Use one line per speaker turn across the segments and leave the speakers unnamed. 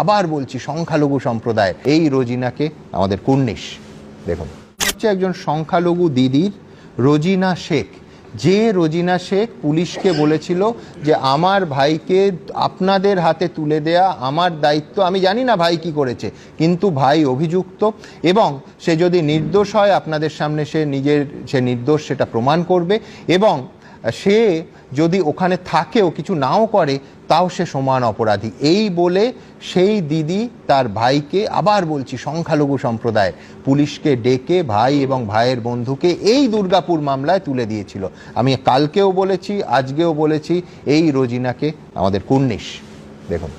আবার বলছি সংখ্যালঘু সম্প্রদায় এই রোজিনাকে আমাদের কুর্নিশ দেখুন হচ্ছে একজন সংখ্যালঘু দিদির রোজিনা শেখ, যে রোজিনা শেখ পুলিশকে বলেছিল যে আমার ভাইকে আপনাদের হাতে তুলে দেয়া আমার দায়িত্ব, আমি জানি না ভাই কি করেছে, কিন্তু ভাই অভিযুক্ত এবং সে যদি নির্দোষ হয় আপনাদের সামনে সে নির্দোষ সেটা প্রমাণ করবে, এবং সে যদি ওখানে থাকেও কিছু নাও করে তাও সে সমান অপরাধী। এই বলে সেই দিদি তার ভাইকে, আবার বলছি সংখ্যালঘু সম্প্রদায়, পুলিশকে ডেকে ভাই এবং ভাইয়ের বন্ধুকে এই দুর্গাপুর মামলায় তুলে দিয়েছিল। আমি কালকেও বলেছি, আজকেও বলেছি, এই রোজিনাকে আমাদের কুর্নিশ দেখুন।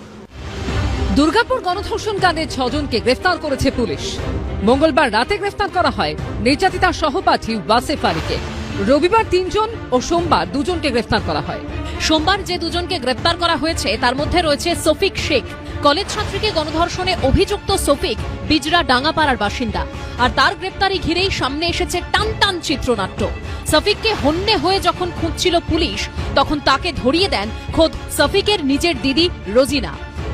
দুর্গাপুর গণধর্ষণ কাণ্ডে 6 জনকে গ্রেফতার করেছে পুলিশ। মঙ্গলবার রাতে গ্রেফতার করা হয় নির্যাতিতার সহপাঠী ওয়াসেফ আলীকে। রবিবার 3 জন ও সোমবার 2 জনকে গ্রেফতার করা হয়। সোমবার যে 2 জনকে গ্রেফতার করা হয়েছে তার মধ্যে রয়েছে সফিক শেখ। কলেজ ছাত্রীকে গণধর্ষণে অভিযুক্ত সফিক বিজরা ডাঙ্গাপাড়ার বাসিন্দা, আর তার গ্রেফতারি ঘিরেই সামনে এসেছে টানটান চিত্রনাট্য। সফিককে হন্যে হয়ে যখন খুঁজছিল পুলিশ, তখন তাকে ধরিয়ে দেন খোদ সফিকের নিজের দিদি রোজিনা।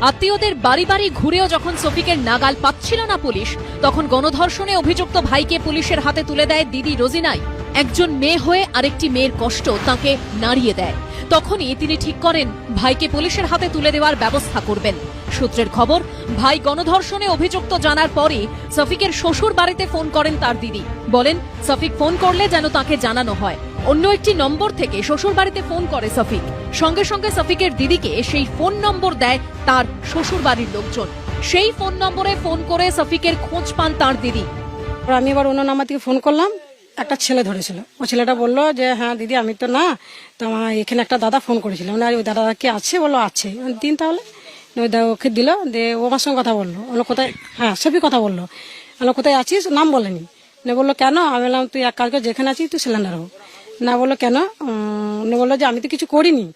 আত্মীয়দের বাড়ি বাড়ি ঘুরেও যখন সফিকের নাগাল পাচ্ছিল না পুলিশ, তখন গণধর্ষণে অভিযুক্ত ভাইকে পুলিশের হাতে তুলে দেয় দিদি রোজিনাই। একজন মেয়ে হয়ে আরেকটি মেয়ের কষ্ট তাকে নাড়িয়ে দেয়। তখনই তিনি ঠিক করেন ভাইকে পুলিশের হাতে তুলে দেওয়ার ব্যবস্থা করবেন। সূত্রের খবর, ভাই গণধর্ষণে অভিযুক্ত জানার পরই সফিকের শ্বশুর বাড়িতে ফোন করেন তার দিদি। বলেন সফিক ফোন করলে যেন তাকে জানানো হয়। অন্য একটি নম্বর থেকে শ্বশুর বাড়িতে ফোন করে সফিক। সঙ্গে সঙ্গে সফিকের দিদিকে সেই ফোন নম্বর দেয় তার শ্বশুর বাড়ির লোকজন। সেই ফোন নম্বরে ফোন করে সফিকের খোঁজ পান তার দিদি।
আমি এবার অন্য নাম্বার থেকে ফোন করলাম, একটা ছেলে ধরেছিল। ও ছেলেটা বললো যে হ্যাঁ দিদি আমি তো না, তো আমার এখানে একটা দাদা ফোন করেছিল। ওই দাদা কি আছে? বললো আছে। দিন তাহলে ওই ওকে দিল, দিয়ে ও আমার সঙ্গে কথা বললো। বললো কোথায়? হ্যাঁ সবই কথা বললো। বললো কোথায় আছিস? নাম বলেনি। না বললো কেন? আমি বললাম তুই কালকে যেখানে আছিস তুই সিলিন্ডার হো। না বললো কেন? বললো যে আমি তো কিছু করিনি,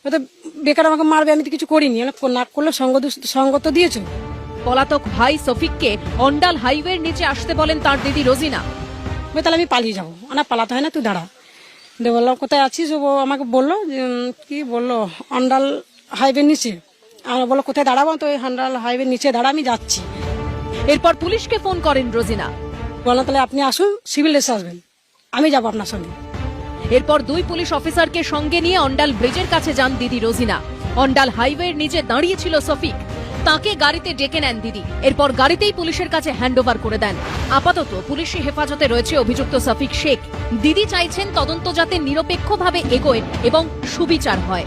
ও তো বেকার আমাকে মারবে, আমি তো কিছু করিনি। না করলে সঙ্গ তো দিয়েছো।
পলাতক ভাই সফিককে অন্ডাল হাইওয়ের নিচে আসতে বলেন তার দিদি রোজিনা।
তাহলে আমি পালিয়ে যাবো। না পালাতে হয় না, তুই দাঁড়া। দিয়ে বললাম কোথায় আছিস? ও আমাকে বললো কি বললো অন্ডাল হাইওয়ের নিচে। আমি বললো কোথায় দাঁড়াবো? তো ওই অন্ডাল হাইওয়ের নিচে দাঁড়া, আমি যাচ্ছি।
এরপর পুলিশকে ফোন করেন রোজিনা।
বললাম তাহলে আপনি আসুন, সিভিল ড্রেসে আসবেন, আমি যাবো আপনার সঙ্গে।
এরপর 2 পুলিশ অফিসারকে সঙ্গে নিয়ে অন্ডাল ব্রিজের কাছে যান দিদি রোজিনা। অন্ডাল হাইওয়ের নিচে দাঁড়িয়েছিল সফিক, তাকে গাড়িতে ডেকে নেন দিদি। এরপর গাড়িতেই পুলিশের কাছে হ্যান্ডওভার করে দেন। আপাতত পুলিশি হেফাজতে রয়েছে অভিযুক্ত সফিক শেখ। দিদি চাইছেন তদন্ত যাতে নিরপেক্ষভাবে এগোয় এবং সুবিচার হয়।